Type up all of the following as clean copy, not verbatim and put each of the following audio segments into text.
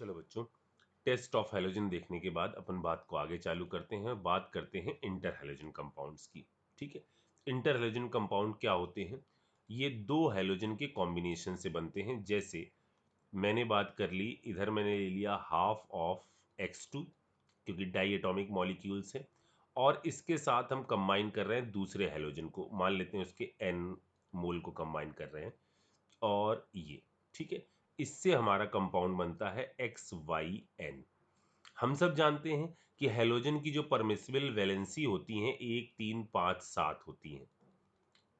चलो बच्चों, test of halogen देखने के बाद अपन बात को आगे चालू करते हैं। बात करते हैं इंटर हैलोजन कंपाउंड्स की। ठीक है, इंटर हैलोजन कंपाउंड क्या होते हैं? ये दो हैलोजन के कॉम्बिनेशन से बनते हैं। जैसे मैंने बात कर ली, इधर मैंने ले लिया हाफ ऑफ X2 क्योंकि डाई एटॉमिक मॉलिक्यूल्स है, और इसके साथ हम कंबाइन कर रहे हैं दूसरे हैलोजन को, मान लेते हैं उसके N मोल को कंबाइन कर रहे हैं, और ये ठीक है, इससे हमारा कंपाउंड बनता है XYN। हम सब जानते हैं कि हैलोजन की जो परमिसिबल वैलेंसी होती हैं 1, 3, 5, 7 होती हैं।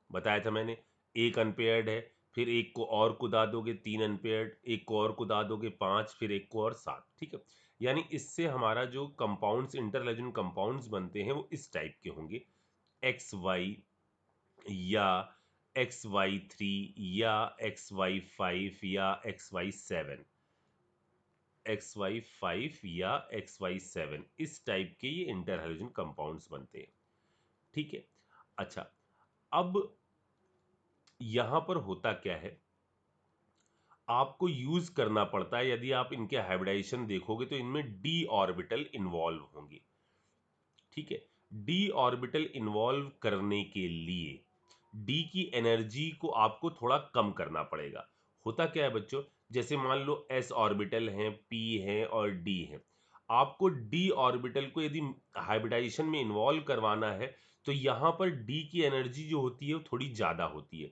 बताया था मैंने, एक अनपेयर्ड है, फिर एक को और कुदा दोगे 3 अनपेयर्ड, एक को और कुदा दोगे 5, फिर एक को और 7। ठीक है, यानी इससे हमारा जो कंपाउंड्स, इंटर हैलोजन कंपाउंड्स बनते हैं वो इस टाइप के होंगे, XY या XY3 या XY5 या XY7, XY5 या XY7, इस टाइप के ये इंटर हैलोजन कंपाउंड्स बनते हैं। ठीक है, अच्छा, अब यहां पर होता क्या है, आपको यूज करना पड़ता है। यदि आप इनके हाइब्रिडाइजेशन देखोगे तो इनमें d ऑर्बिटल इन्वॉल्व होंगे। ठीक है, d ऑर्बिटल इन्वॉल्व करने के लिए d की एनर्जी को आपको थोड़ा कम करना पड़ेगा। होता क्या है बच्चों, जैसे मान लो s ऑर्बिटल हैं, p हैं और d हैं। आपको d ऑर्बिटल को यदि हाइब्रिडाइजेशन में इन्वॉल्व करवाना है तो यहां पर d की एनर्जी जो होती है वो थोड़ी ज्यादा होती है।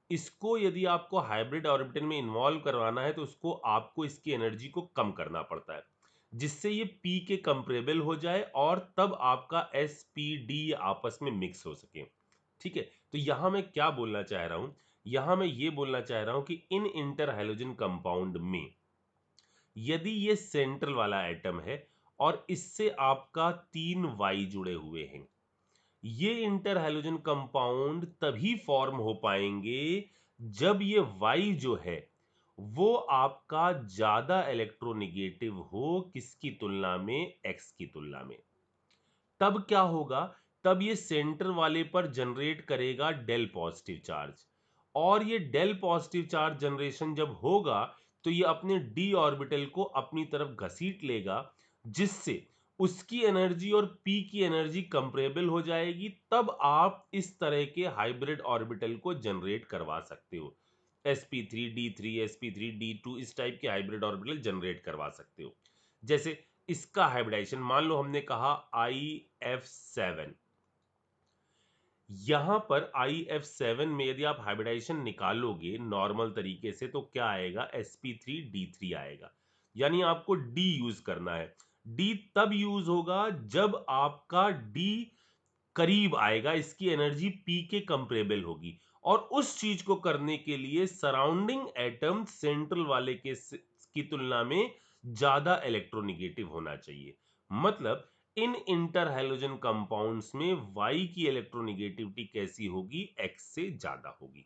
इसको यदि आपको हाइब्रिड ऑर्बिटल में इन्वॉल्व करवाना है तो उसको आपको इसकी एनर्जी को कम करना पड़ता है, जिससे ये p के कंपेरेबल हो जाए और तब आपका sp d आपस में मिक्स हो सके। ठीक है, तो यहां मैं क्या बोलना चाह रहा हूं, यहां मैं ये बोलना चाह रहा हूं कि इन इंटर हैलोजन कंपाउंड में यदि ये सेंट्रल वाला एटम है और इससे आपका 3 Y जुड़े हुए हैं, ये इंटर हैलोजन कंपाउंड तभी फॉर्म हो पाएंगे जब ये Y जो है वो आपका ज्यादा इलेक्ट्रोनेगेटिव हो, किसकी तुलना में, X की तुलना में। तब क्या होगा, तब ये सेंटर वाले पर जनरेट करेगा डेल पॉजिटिव चार्ज, और ये डेल पॉजिटिव चार्ज जनरेशन जब होगा तो ये अपने d ऑर्बिटल को अपनी तरफ घसीट लेगा, जिससे उसकी एनर्जी और p की एनर्जी कंपेरेबल हो जाएगी। तब आप इस तरह के हाइब्रिड ऑर्बिटल को जनरेट करवा सकते हो, sp3d3 sp3d2, इस टाइप के हाइब्रिड ऑर्बिटल जनरेट करवा सकते हो। जैसे इसका हाइब्रिडाइजेशन मान लो हमने कहा IF7, यहां पर IF7 में यदि आप हाइब्रिडाइजेशन निकालोगे नॉर्मल तरीके से तो क्या आएगा, sp3d3 आएगा। यानी आपको d यूज करना है। d तब यूज होगा जब आपका d करीब आएगा, इसकी एनर्जी p के कंपेरेबल होगी, और उस चीज को करने के लिए सराउंडिंग एटम सेंट्रल वाले की तुलना में ज्यादा इलेक्ट्रोनेगेटिव होना चाहिए। मतलब इन इंटर हैलोजन कंपाउंड्स में Y की इलेक्ट्रोनेगेटिविटी कैसी होगी, X से ज्यादा होगी।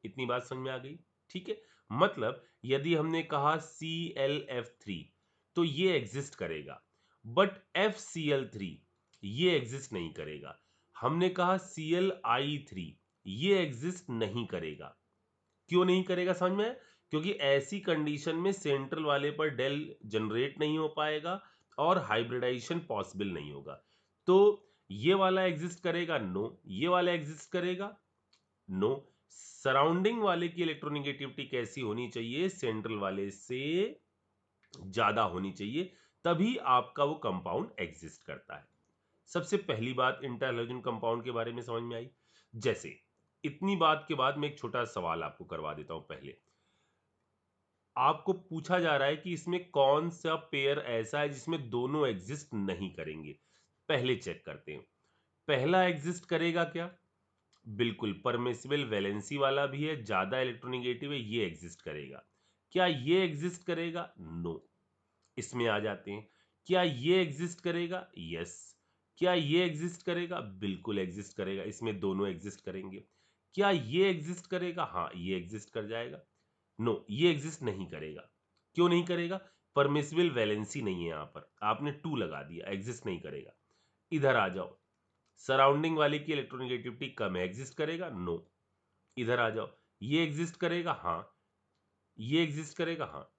इतनी बात समझ में आ गई? ठीक है, मतलब यदि हमने कहा ClF3 तो ये एग्जिस्ट करेगा, बट FCl3 ये एग्जिस्ट नहीं करेगा। हमने कहा ClI3 ये एग्जिस्ट नहीं करेगा। क्यों नहीं करेगा, समझ में? क्योंकि ऐसी कंडीशन में सेंट्रल वाले पर डेल जनरेट नहीं हो पाएगा और हाइब्रिडाइजेशन पॉसिबल नहीं होगा। तो ये वाला एग्जिस्ट करेगा, नो। ये वाला एग्जिस्ट करेगा, नो। सराउंडिंग वाले की इलेक्ट्रोनेगेटिविटी कैसी होनी चाहिए, सेंट्रल वाले से ज्यादा होनी चाहिए, तभी आपका वो कंपाउंड एग्जिस्ट करता है। सबसे पहली बात इंटर हैलोजन कंपाउंड के बारे में समझ में आई। जैसे इतनी बात के बाद मैं एक छोटा सवाल आपको करवा देता हूं। पहले आपको पूछा जा रहा है कि इसमें कौन सा पेयर ऐसा है जिसमें दोनों एग्जिस्ट नहीं करेंगे। पहले चेक करते हैं, पहला एग्जिस्ट करेगा क्या? बिल्कुल, परमिसिबल वैलेंसी वाला भी है, ज्यादा इलेक्ट्रोनेगेटिव है, ये एग्जिस्ट करेगा। क्या ये एग्जिस्ट करेगा? नो। इसमें आ जाते हैं, क्या ये एग्जिस्ट करेगा? यस। क्या ये एग्जिस्ट करेगा? बिल्कुल एग्जिस्ट करेगा, इसमें दोनों एग्जिस्ट करेंगे। क्या ये एग्जिस्ट करेगा? हाँ, ये एग्जिस्ट कर जाएगा। नो, ये एग्जिस्ट नहीं करेगा। क्यों नहीं करेगा? परमिसिबल वैलेंसी नहीं है, यहां पर आपने 2 लगा दिया, एग्जिस्ट नहीं करेगा। इधर आ जाओ, सराउंडिंग वाले की इलेक्ट्रोनेगेटिविटी कम है, एग्जिस्ट करेगा? नो। इधर आ जाओ, ये एग्जिस्ट करेगा? हाँ। ये एग्जिस्ट करेगा? हाँ।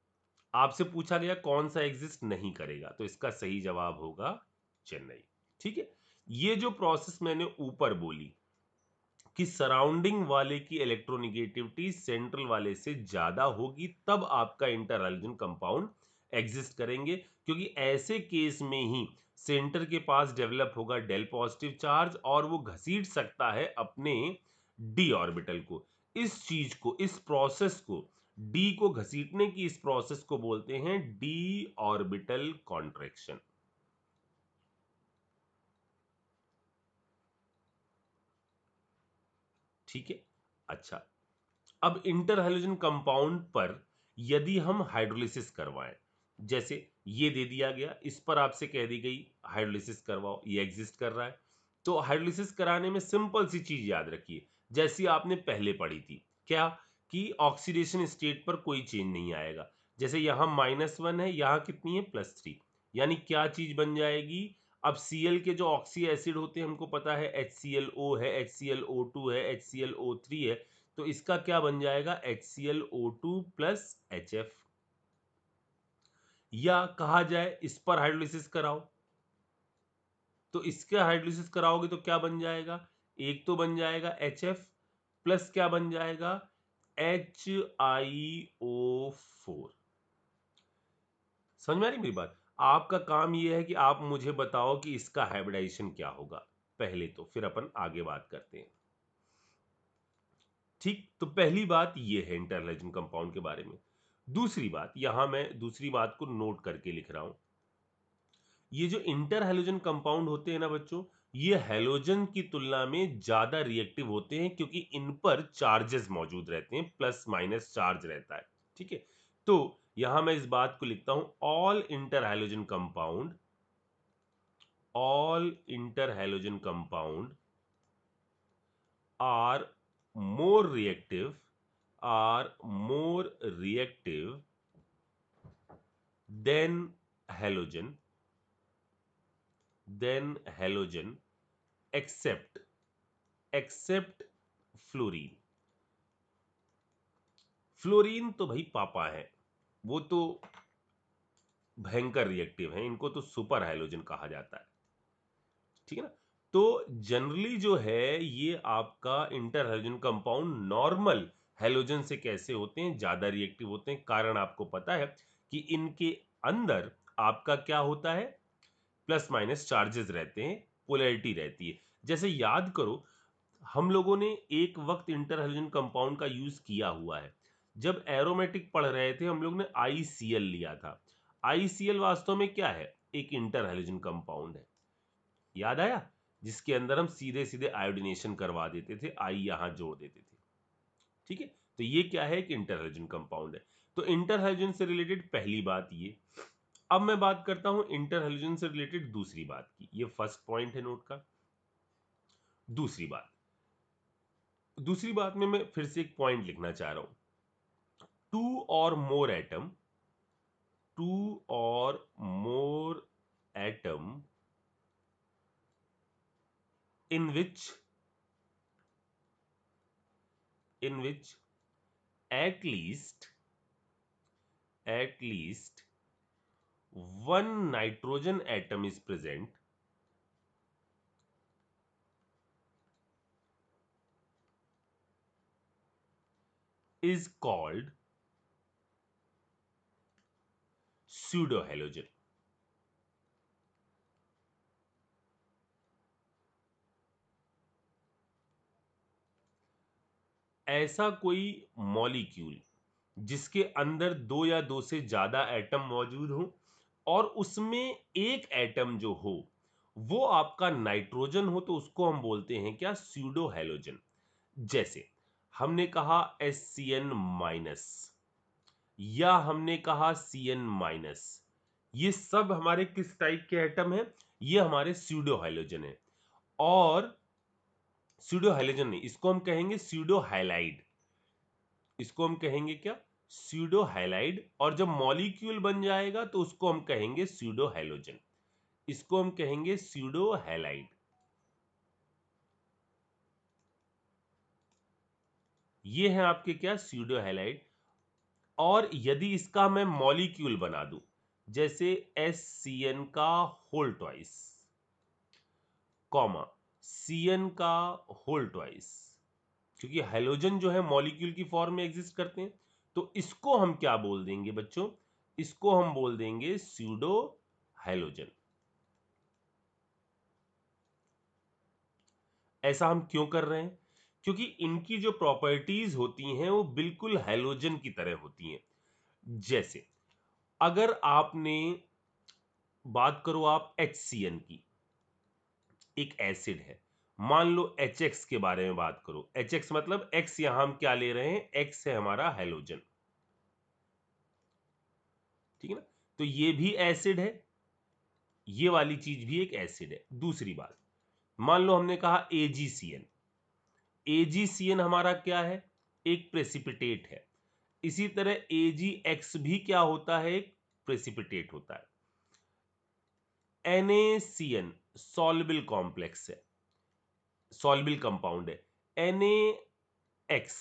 आपसे पूछा गया कौन सा एग्जिस्ट नहीं करेगा, तो इसका सही जवाब होगा चेन्नई। ठीक है, ये जो प्रोसेस मैंने ऊपर बोली कि सराउंडिंग वाले की इलेक्ट्रोनेगेटिविटी सेंट्रल वाले से ज्यादा होगी, तब आपका इंटर हैलोजन कंपाउंड एग्जिस्ट करेंगे, क्योंकि ऐसे केस में ही सेंटर के पास डेवलप होगा डेल पॉजिटिव चार्ज और वो घसीट सकता है अपने डी ऑर्बिटल को। इस चीज को, इस प्रोसेस को, डी को घसीटने की इस प्रोसेस को बोलते हैं डी ऑर्बिटल कॉन्ट्रैक्शन। ठीक है, अच्छा, अब इंटर हैलोजन कंपाउंड पर यदि हम हाइड्रोलिसिस करवाएं, जैसे ये दे दिया गया, इस पर आपसे कह दी गई हाइड्रोलिसिस करवाओ, ये एग्जिस्ट कर रहा है, तो हाइड्रोलिसिस कराने में सिंपल सी चीज याद रखिए, जैसी आपने पहले पढ़ी थी, क्या कि ऑक्सीडेशन स्टेट पर कोई चेंज नहीं आएगा। जैसे यहां -1 है, यहां कितनी है +3, यानी क्या चीज बन जाएगी। अब Cl के जो ऑक्सी एसिड होते हैं हमको पता है HClO है, HClO2 है, HClO3 है, तो इसका क्या बन जाएगा HClO2 प्लस HF। या कहा जाए इस पर हाइड्रोलिसिस कराओ, तो इसका हाइड्रोलिसिस कराओगे तो क्या बन जाएगा, एक तो बन जाएगा HF प्लस क्या बन जाएगा HiO4। समझ में आ रही मेरी बात। आपका काम यह है कि आप मुझे बताओ कि इसका हाइब्रिडाइजेशन क्या होगा पहले, तो फिर अपन आगे बात करते हैं। ठीक, तो पहली बात ये है इंटर हैलोजन कंपाउंड के बारे में। दूसरी बात, यहां मैं दूसरी बात को नोट करके लिख रहा हूं, ये जो इंटर हैलोजन कंपाउंड होते हैं ना बच्चों, ये हैलोजन की तुलना में ज्यादा रिएक्टिव होते हैं, क्योंकि इन पर चार्जेस मौजूद रहते हैं, प्लस माइनस चार्ज रहता है। ठीक है, तो यहां मैं इस बात को लिखता हूं, all interhalogen compound are more reactive are more reactive than halogen except fluorine. Fluorine तो भाई पापा है, वो तो भयंकर रिएक्टिव है, इनको तो सुपर हैलोजन कहा जाता है। ठीक है ना, तो जनरली जो है ये आपका inter halogen compound normal halogen से कैसे होते हैं, ज्यादा रिएक्टिव होते हैं। कारण आपको पता है कि इनके अंदर आपका क्या होता है, प्लस माइनस चार्जेस रहते हैं, पोलैरिटी रहती है। जैसे याद करो, हम लोगों ने एक वक्त इंटर हैलोजन कंपाउंड का यूज किया हुआ है, जब एरोमेटिक पढ़ रहे थे हम लोग ने ICl लिया था। ICl वास्तव में क्या है, एक इंटर हैलोजन कंपाउंड है, याद आया, जिसके अंदर हम सीधे सीधे आयोडीनेशन करवा देते थे, आई यहां जोड़ देते थे। ठीक है, तो ये क्या है, एक इंटर हैलोजन कंपाउंड है। तो इंटर हैलोजन से रिलेटेड पहली बात ये। अब मैं बात करता हूं इंटर हैलोजन से रिलेटेड दूसरी बात की, ये फर्स्ट पॉइंट है नोट का। दूसरी बात, दूसरी बात में मैं फिर से एक पॉइंट लिखना चाह रहा हूं, टू और मोर एटम, टू और मोर atom in which at least one nitrogen atom is present is called pseudohalogen। ऐसा कोई मॉलिक्यूल जिसके अंदर दो या दो से ज्यादा एटम मौजूद हो और उसमें एक एटम जो हो वो आपका नाइट्रोजन हो, तो उसको हम बोलते हैं क्या, स्यूडो हैलोजन। जैसे हमने कहा SCN-, या हमने कहा Cn-, ये सब हमारे किस टाइप के एटम हैं, ये हमारे स्यूडो हैलोजन है। और स्यूडो हैलोजन नहीं, इसको हम कहेंगे स्यूडो हैलाइड, इसको हम कहेंगे क्या, स्यूडो हैलाइड। और जब मॉलिक्यूल बन जाएगा तो उसको हम कहेंगे स्यूडो हैलोजन, इसको हम कहेंगे स्यूडो हैलाइड। ये है आपके क्या, स्यूडो हैलाइड। और यदि इसका मैं मॉलिक्यूल बना दूं, जैसे HCN का होल ट्वाइस, कॉमा CN का होल ट्वाइस, क्योंकि हेलोजन जो है मॉलिक्यूल की फॉर्म में एग्जिस्ट करते हैं, तो इसको हम क्या बोल देंगे बच्चों? इसको हम बोल देंगे स्यूडो हेलोजन। ऐसा हम क्यों कर रहे हैं? क्योंकि इनकी जो प्रॉपर्टीज होती हैं वो बिल्कुल हेलोजन की तरह होती हैं। जैसे अगर आपने बात करो आप HCN की, एक एसिड है, मान लो HX के बारे में बात करो, HX मतलब X, यहां हम क्या ले रहे हैं? X है हमारा हेलोजन, ठीक है ना? तो ये भी एसिड है, ये वाली चीज भी एक एसिड है। दूसरी बात, मान लो हमने कहा AgCN, AgCN हमारा क्या है? एक प्रेसिपिटेट है। इसी तरह AgX भी क्या होता है? एक प्रेसिपिटेट होता है। NaCN सॉल्युबल कॉम्प्लेक्स है, सॉल्युबल कंपाउंड है। NaX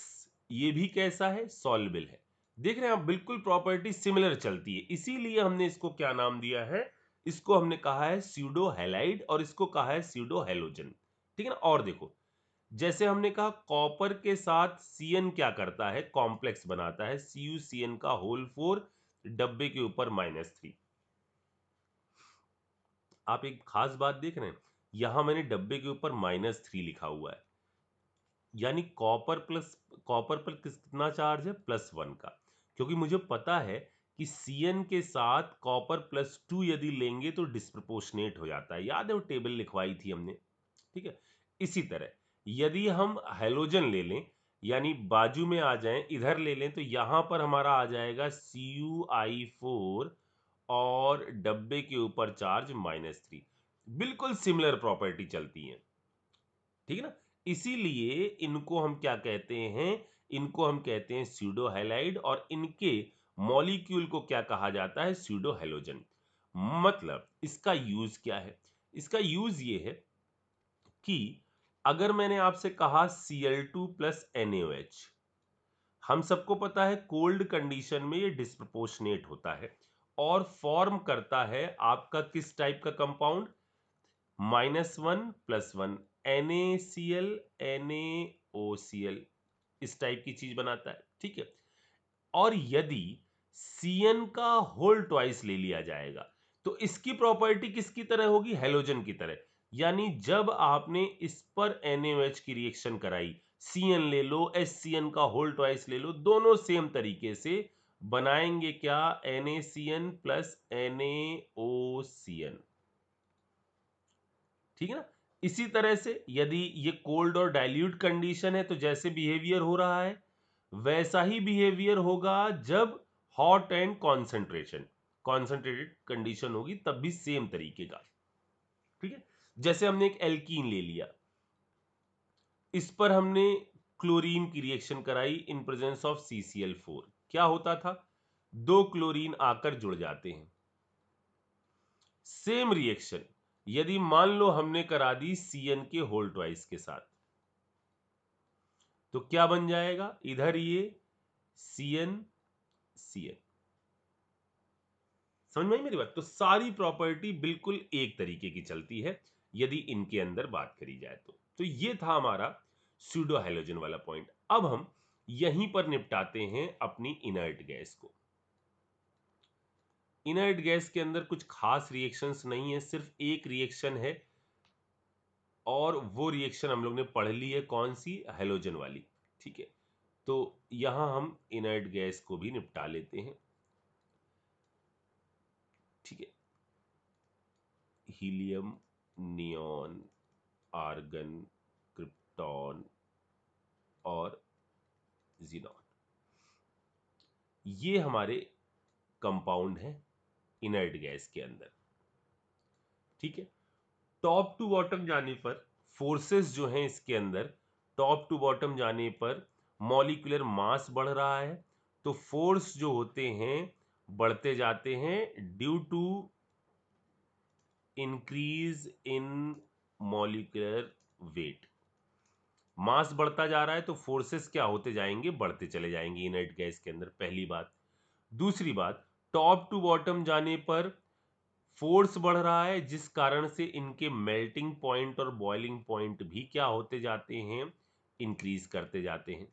ये भी कैसा है? सॉल्युबल है। देख रहे हैं आप, बिल्कुल प्रॉपर्टी सिमिलर चलती है, इसीलिए हमने इसको क्या नाम दिया है? इसको हमने कहा है स्यूडो हैलाइड और इसको कहा है स्यूडो हेलोजन, ठीक है ना? और देखो, जैसे हमने कहा कॉपर के साथ CN क्या करता है? कॉम्प्लेक्स बनाता है, CuCN का होल 4 डब्बे के ऊपर -3। आप एक खास बात देख रहे हैं, यहां मैंने डब्बे के ऊपर -3 लिखा हुआ है, यानी कॉपर पर कितना चार्ज है? +1 का, क्योंकि मुझे पता है कि CN के साथ कॉपर +2 यदि लेंगे तो डिस्प्रपोर्शनेट हो जाता है। याद है वो टेबल लिखवाई थी हमने, ठीक है? इसी तरह यदि हम हेलोजन ले लें, यानी बाजू में आ जाएं, इधर ले लें, तो यहां पर हमारा आ जाएगा CuI4 और डब्बे के ऊपर चार्ज -3। बिल्कुल सिमिलर प्रॉपर्टी चलती है, ठीक है ना? इसीलिए इनको हम क्या कहते हैं? इनको हम कहते हैं स्यूडो हैलाइड, और इनके मॉलिक्यूल को क्या कहा जाता है? Pseudo halogen. मतलब इसका यूज क्या है? इसका यूज ये है कि अगर मैंने आपसे कहा Cl2 प्लस NaOH, हम सबको पता है कोल्ड कंडीशन में ये डिस्प्रपोर्शनेट होता है और फॉर्म करता है आपका किस टाइप का कंपाउंड? -1 + 1 NaCl NaOCl, इस टाइप की चीज बनाता है, ठीक है? और यदि CN का होल ट्वाइस ले लिया जाएगा तो इसकी प्रॉपर्टी किसकी तरह होगी? हेलोजन की तरह। यानी जब आपने इस पर NaOH की रिएक्शन कराई, CN ले लो, HCN का होल ट्वाइस ले लो, दोनों सेम तरीके से बनाएंगे क्या? NaCN प्लस NaOCN, ठीक है ना? इसी तरह से यदि ये कोल्ड और डाइल्यूट कंडीशन है तो जैसे बिहेवियर हो रहा है वैसा ही बिहेवियर होगा जब हॉट एंड कॉन्सेंट्रेटेड कंडीशन होगी, तब भी सेम तरीके का, ठीक है? जैसे हमने एक एल्कीन ले लिया, इस पर हमने क्लोरीन की रिएक्शन कराई इन प्रेजेंस ऑफ CCl4, क्या होता था? दो क्लोरीन आकर जुड़ जाते हैं। सेम रिएक्शन यदि मान लो हमने करा दी CN के होल ट्वाइस के साथ, तो क्या बन जाएगा? इधर ये CN CN, समझ में आई मेरी बात? तो सारी प्रॉपर्टी बिल्कुल एक तरीके की चलती है यदि इनके अंदर बात करी जाए तो ये था हमारा स्यूडो हैलोजन वाला पॉइंट। अब हम यहीं पर निपटाते हैं अपनी इनर्ट गैस को। इनर्ट गैस के अंदर कुछ खास रिएक्शंस नहीं है, सिर्फ एक रिएक्शन है और वो रिएक्शन हम लोग ने पढ़ ली है, कौन सी? हेलोजन वाली, ठीक है? तो यहां हम इनर्ट गैस को भी निपटा लेते हैं, ठीक है? हीलियम, नियॉन, आर्गन, क्रिप्टॉन और जीनॉन, ये हमारे कंपाउंड हैं इनर्ट गैस के अंदर, ठीक है? टॉप टू बॉटम जाने पर फोर्सेस जो हैं इसके अंदर, टॉप टू बॉटम जाने पर मॉलिक्यूलर मास बढ़ रहा है, तो फोर्स जो होते हैं बढ़ते जाते हैं due to increase in molecular weight. Mass बढ़ता जा रहा है तो फोर्सेस क्या होते जाएंगे? बढ़ते चले जाएंगे इनर्ट गैस के अंदर, पहली बात। दूसरी बात, टॉप टू बॉटम जाने पर फोर्स बढ़ रहा है, जिस कारण से इनके मेल्टिंग पॉइंट और बॉइलिंग पॉइंट भी क्या होते जाते हैं, इंक्रीज करते जाते हैं।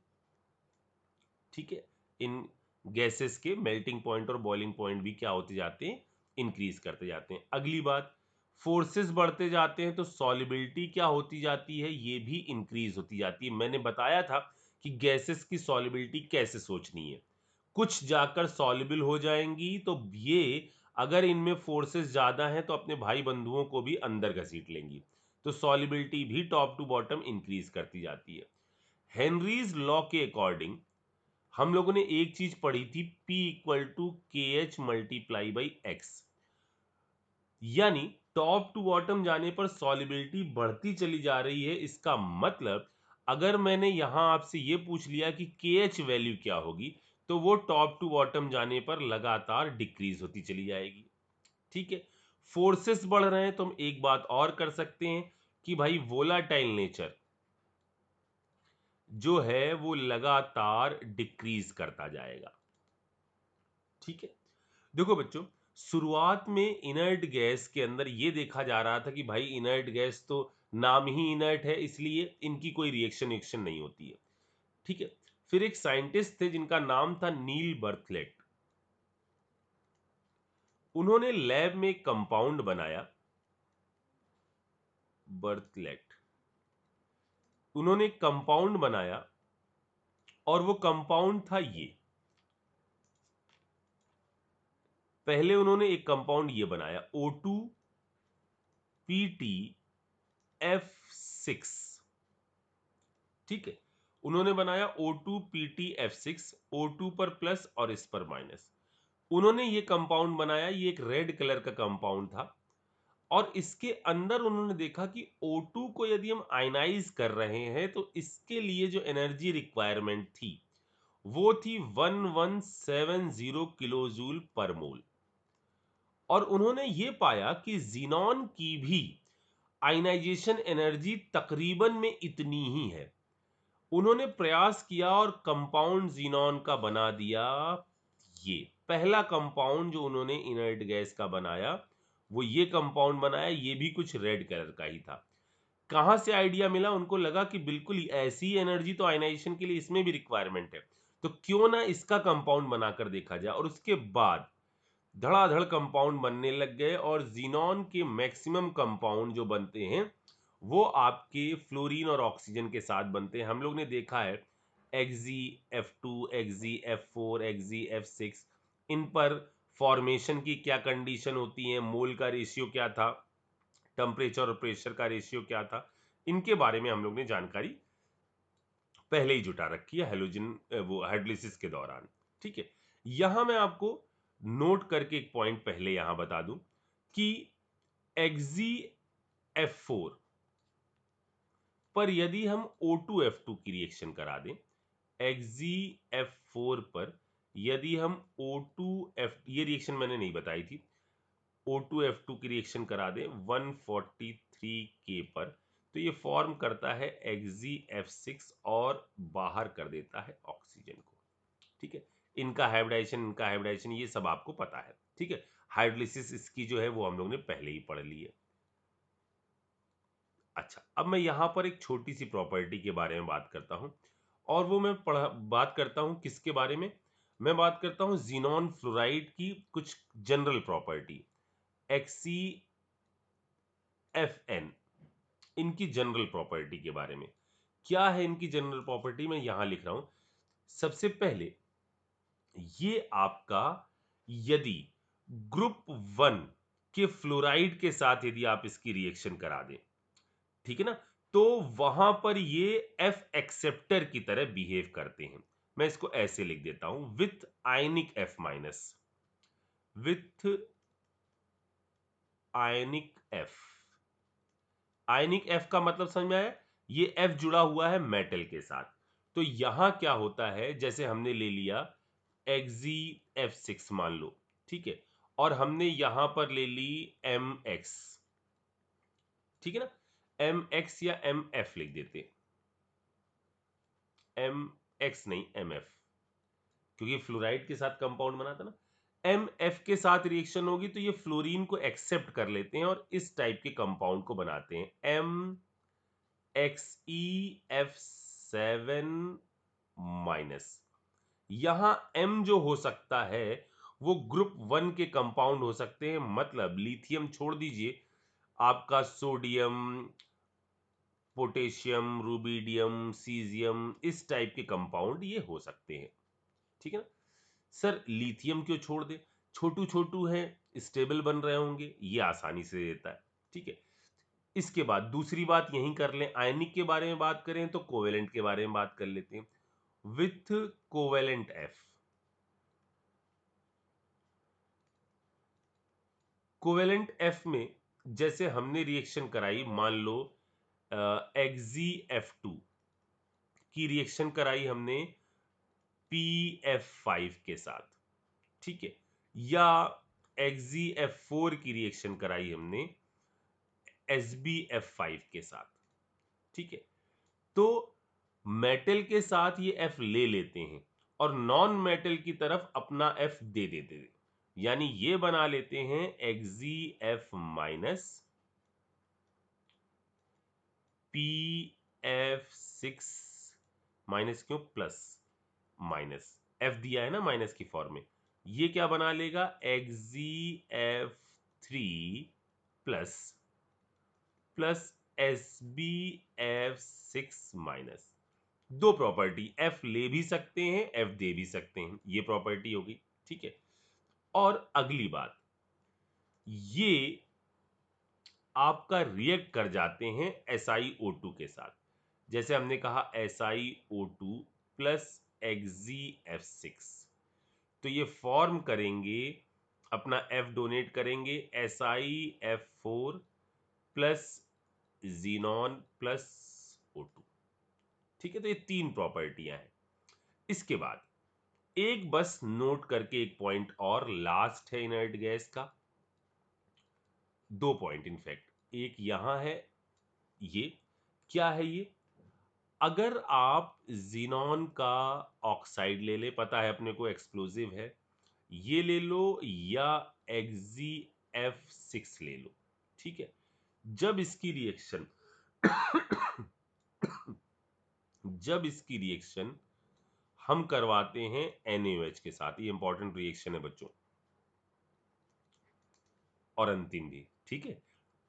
ठीक है, इन गैसेस के मेल्टिंग पॉइंट और बॉइलिंग पॉइंट भी क्या होते जाते हैं, इंक्रीज करते जाते हैं। अगली बात, फोर्सेस बढ़ते जाते हैं तो सॉलिबिलिटी क्या होती जाती है, ये भी इंक्रीज होती जाती है। मैंने बताया था कि गैसेस की सॉलिबिलिटी कैसे सोचनी है, कुछ जाकर सॉल्युबल हो जाएंगी तो ये अगर इनमें फोर्सेस ज्यादा हैं तो अपने भाई बंधुओं को भी अंदर घसीट लेंगी, तो सॉल्युबिलिटी भी टॉप टू बॉटम इंक्रीज करती जाती है। हेनरीज लॉ के अकॉर्डिंग हम लोगों ने एक चीज पढ़ी थी, P इक्वल टू के एच मल्टीप्लाई बाई एक्स, यानी टॉप टू बॉटम जाने पर सॉलिबिलिटी बढ़ती चली जा रही है। इसका मतलब अगर मैंने यहां आपसे ये पूछ लिया कि के एच वैल्यू क्या होगी, तो वो टॉप टू बॉटम जाने पर लगातार डिक्रीज होती चली जाएगी। ठीक है, फोर्सेस बढ़ रहे हैं तो हम एक बात और कर सकते हैं कि भाई वोलाटाइल नेचर जो है वो लगातार डिक्रीज करता जाएगा। ठीक है, देखो बच्चों, शुरुआत में इनर्ट गैस के अंदर ये देखा जा रहा था कि भाई इनर्ट गैस तो नाम ही इनर्ट है, इसलिए इनकी कोई रिएक्शन एक्शन नहीं होती है। ठीक है, फिर एक साइंटिस्ट थे जिनका नाम था नील बर्थलेट। उन्होंने लैब में एक कंपाउंड बनाया, बर्थलेट। उन्होंने एक कंपाउंड बनाया और वो कंपाउंड था ये। पहले उन्होंने एक कंपाउंड ये बनाया, O2 PTF6। ठीक है, उन्होंने बनाया O2PTF6, O2 पर प्लस और इस पर माइनस। उन्होंने ये कंपाउंड बनाया, ये एक रेड कलर का कंपाउंड था, और इसके अंदर उन्होंने देखा कि O2 को यदि हम आयनाइज कर रहे हैं तो इसके लिए जो एनर्जी रिक्वायरमेंट थी वो थी 1170 किलो जूल पर मोल। और उन्होंने ये पाया कि जीनॉन की भी आयनाइजेशन एनर्जी तकरीबन में इतनी ही है। उन्होंने प्रयास किया और कंपाउंड जीनॉन का बना दिया। ये पहला कंपाउंड जो उन्होंने इनर्ट गैस का बनाया वो ये कंपाउंड बनाया, ये भी कुछ रेड कलर का ही था। कहां से आइडिया मिला, उनको लगा कि बिल्कुल ऐसी एनर्जी तो आयनाइजेशन के लिए इसमें भी रिक्वायरमेंट है, तो क्यों ना इसका कंपाउंड बनाकर देखा जाए। और उसके बाद धड़ाधड़ कंपाउंड बनने लग गए, और जीनॉन के मैक्सिमम कंपाउंड जो बनते हैं वो आपके फ्लोरीन और ऑक्सीजन के साथ बनते हैं। हम लोग ने देखा है XzF2, XzF4, XzF6, इन पर फॉर्मेशन की क्या कंडीशन होती है, मोल का रेशियो क्या था, टेम्परेचर और प्रेशर का रेशियो क्या था, इनके बारे में हम लोग ने जानकारी पहले ही जुटा रखी है हेलोजन वो हाइड्रोलिसिस के दौरान। ठीक है, यहां मैं आपको नोट करके एक पॉइंट पहले यहां बता दूं कि XzF4 पर यदि हम O2F2 की रिएक्शन करा दें, XzF4 पर यदि हम O2F, ये रिएक्शन मैंने नहीं बताई थी, O2F2 की रिएक्शन करा दें 143K पर, तो ये फॉर्म करता है XzF6 और बाहर कर देता है ऑक्सीजन को। ठीक है, इनका हाइब्रिडाइजेशन ये सब आपको पता है। ठीक है, हाइड्रोलिसिस इसकी जो है वो हम लोग ने पहले ही पढ़ ली है। अच्छा, अब मैं यहां पर एक छोटी सी प्रॉपर्टी के बारे में बात करता हूं, और वो मैं बात करता हूं किसके बारे में, मैं बात करता हूं जीनॉन फ्लोराइड की कुछ जनरल प्रॉपर्टी, XCFN, इनकी जनरल प्रॉपर्टी के बारे में। क्या है इनकी जनरल प्रॉपर्टी, मैं यहां लिख रहा हूं। सबसे पहले ये आपका, यदि ग्रुप 1 के फ्लोराइड के साथ यदि आप इसकी रिएक्शन करा दें, ठीक है ना, तो वहां पर ये एफ एक्सेप्टर की तरह बिहेव करते हैं। मैं इसको ऐसे लिख देता हूं, with ionic F minus, with ionic F. Ionic F का मतलब समझ में आया, ये एफ जुड़ा हुआ है मेटल के साथ। तो यहां क्या होता है, जैसे हमने ले लिया XzF6 मान लो, ठीक है, और हमने यहां पर ले ली MX, ठीक है ना, MX या MF लिख देते, MX नहीं MF। क्योंकि फ्लोराइड के साथ कंपाउंड बना था ना। MF के साथ रिएक्शन होगी तो ये फ्लोरीन को एक्सेप्ट कर लेते हैं और इस टाइप के कंपाउंड को बनाते हैं, MXEF7 माइनस। यहां M जो हो सकता है वो ग्रुप 1 के कंपाउंड हो सकते हैं, मतलब लिथियम छोड़ दीजिए, आपका सोडियम, पोटेशियम, रुबिडियम, सीजियम, इस टाइप के कंपाउंड ये हो सकते हैं। ठीक है ना। सर लिथियम क्यों छोड़ दे? छोटू छोटू है, स्टेबल बन रहे होंगे, ये आसानी से देता है। ठीक है। इसके बाद दूसरी बात यहीं कर लें, आयनिक के बारे में बात करें तो कोवेलेंट के बारे में बात कर लेते हैं। With covalent F, covalent F में जैसे हमने रिएक्शन कराई, मान लो XeF2 की रिएक्शन कराई हमने PF5 के साथ, ठीक है, या XeF4 की रिएक्शन कराई हमने SbF5 के साथ, ठीक है। तो मेटल के साथ ये F ले लेते हैं और नॉन मेटल की तरफ अपना F दे देते हैं, यानी ये बना लेते हैं XeF माइनस PF6 माइनस, क्यों प्लस, माइनस F दिया है ना माइनस की फॉर्म में, ये क्या बना लेगा XeF3 plus plus SbF6 minus. दो प्रॉपर्टी, F ले भी सकते हैं, F दे भी सकते हैं, ये प्रॉपर्टी होगी, ठीक है। और अगली बात, ये आपका रिएक्ट कर जाते हैं SiO2 के साथ, जैसे हमने कहा SiO2 प्लस XeF6, तो ये फॉर्म करेंगे, अपना F डोनेट करेंगे SiF4 plus xenon plus O2, ठीक है। तो ये तीन प्रॉपर्टियां हैं। इसके बाद एक बस नोट करके एक पॉइंट और लास्ट है इनर्ट गैस का, दो पॉइंट इनफैक्ट, एक यहां है, ये क्या है, ये अगर आप जीनॉन का ऑक्साइड ले ले, पता है अपने को एक्सप्लोजिव है, ये ले लो, या XeF6 ले लो, ठीक है। जब इसकी रिएक्शन जब इसकी रिएक्शन हम करवाते हैं NaOH के साथ, ये इंपॉर्टेंट रिएक्शन है बच्चों, और अंतिम भी, ठीक है।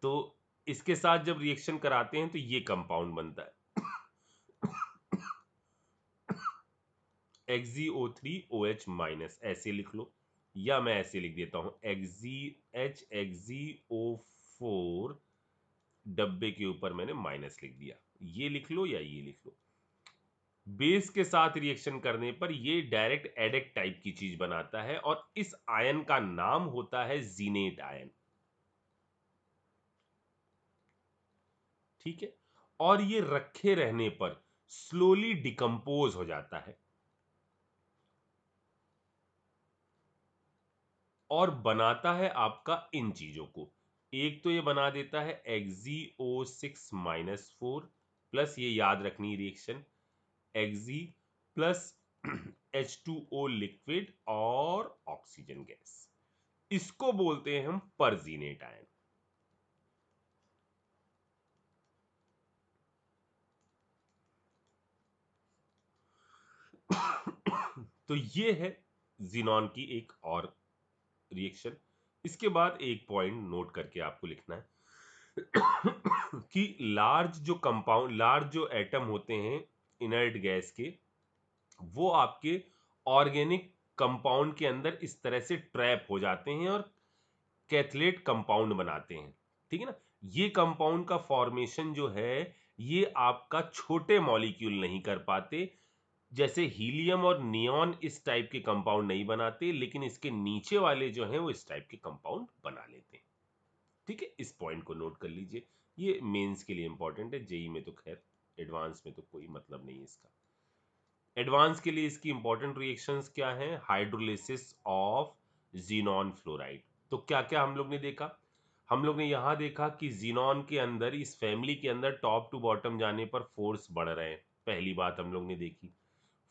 तो इसके साथ जब रिएक्शन कराते हैं तो ये कंपाउंड बनता है XeO3OH माइनस, ऐसे लिख लो, या मैं ऐसे लिख देता हूं XeO4, डब्बे के ऊपर मैंने माइनस लिख दिया, ये लिख लो या ये लिख लो। बेस के साथ रिएक्शन करने पर ये डायरेक्ट एडेक्ट टाइप की चीज बनाता है और इस आयन का नाम होता है जीनेट आयन, ठीक है। और ये रखे रहने पर स्लोली डिकम्पोज हो जाता है और बनाता है आपका इन चीजों को, एक तो ये बना देता है XeO6-4 प्लस, ये याद रखनी reaction, Xe plus H2O liquid और ऑक्सीजन गैस, इसको बोलते हैं हम परजीनेट आयन। तो ये है जीनॉन की एक और रिएक्शन। इसके बाद एक पॉइंट नोट करके आपको लिखना है कि लार्ज जो एटम होते हैं इनर्ट गैस के, वो आपके ऑर्गेनिक कंपाउंड के अंदर इस तरह से ट्रैप हो जाते हैं और कैथलेट कंपाउंड बनाते हैं, ठीक है ना। ये कंपाउंड का फॉर्मेशन जो है ये आपका छोटे मॉलिक्यूल नहीं कर पाते, जैसे हीलियम और नियॉन इस टाइप के कंपाउंड नहीं बनाते, लेकिन इसके नीचे वाले जो हैं वो इस टाइप के कंपाउंड बना लेते हैं, ठीक है। इस पॉइंट को नोट कर लीजिए, ये मेंस के लिए इंपॉर्टेंट है, जेई में तो खैर, एडवांस में तो कोई मतलब नहीं है इसका। एडवांस के लिए इसकी इंपॉर्टेंट रिएक्शंस क्या हैं, हाइड्रोलिसिस ऑफ जीनॉन फ्लोराइड। तो क्या क्या हम लोग ने देखा, हम लोग ने यहां देखा कि जीनॉन के अंदर, इस फैमिली के अंदर टॉप टू बॉटम जाने पर फोर्स बढ़ रहे हैं, पहली बात हम लोग ने देखी,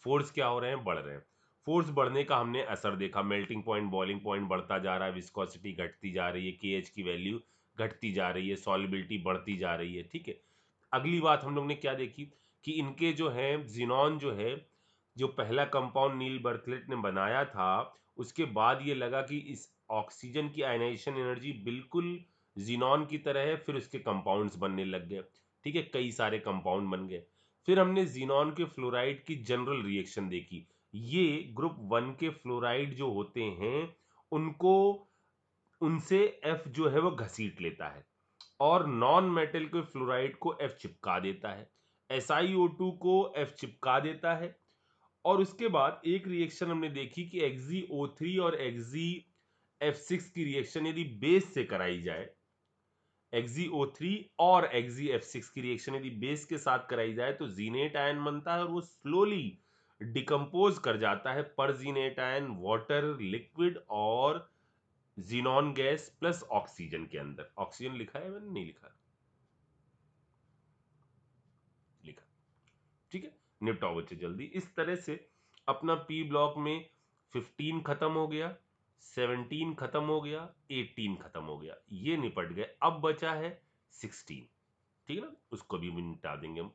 फोर्स क्या हो रहे हैं, बढ़ रहे हैं। फोर्स बढ़ने का हमने असर देखा, मेल्टिंग पॉइंट बॉइलिंग पॉइंट बढ़ता जा रहा है, विस्कोसिटी घटती जा रही है, केएच की वैल्यू घटती जा रही है, सॉल्युबिलिटी बढ़ती जा रही है। ठीक है, अगली बात हम लोग ने क्या देखी कि इनके जो है जिनॉन जो है, जो पहला कंपाउंड नील बर्थलेट ने बनाया था, उसके बाद ये लगा कि इस ऑक्सीजन की आयनाइजेशन एनर्जी बिल्कुल जिनॉन की तरह है, फिर उसके कंपाउंड्स बनने लग गए। ठीक है, कई सारे कंपाउंड बन गए। फिर हमने जिनॉन के फ्लोराइड की जनरल रिएक्शन देखी। ये ग्रुप 1 के फ्लोराइड जो होते हैं उनको, उनसे एफ जो है वो घसीट लेता है और नॉन मेटल के फ्लोराइड को एफ चिपका देता है, SiO2 को एफ चिपका देता है। और उसके बाद एक रिएक्शन हमने देखी कि XgO3 और XgF6 की रिएक्शन यदि बेस से कराई जाए, XgO3 और XgF6 की रिएक्शन यदि बेस के साथ कराई जाए तो जीनेट आयन बनता है और वो स्लोली डिकम्पोज कर जाता है परजीनेट आयन, वाटर, लिक्विड और जीनॉन गैस प्लस ऑक्सीजन के अंदर। ऑक्सीजन लिखा है मैंने, नहीं लिखा? लिखा। ठीक है, निपटाओ बच्चे जल्दी। इस तरह से अपना पी ब्लॉक में 15 खत्म हो गया, 17 खत्म हो गया, 18 खत्म हो गया, ये निपट गए। अब बचा है 16। ठीक है ना, उसको भी निपटा देंगे हम।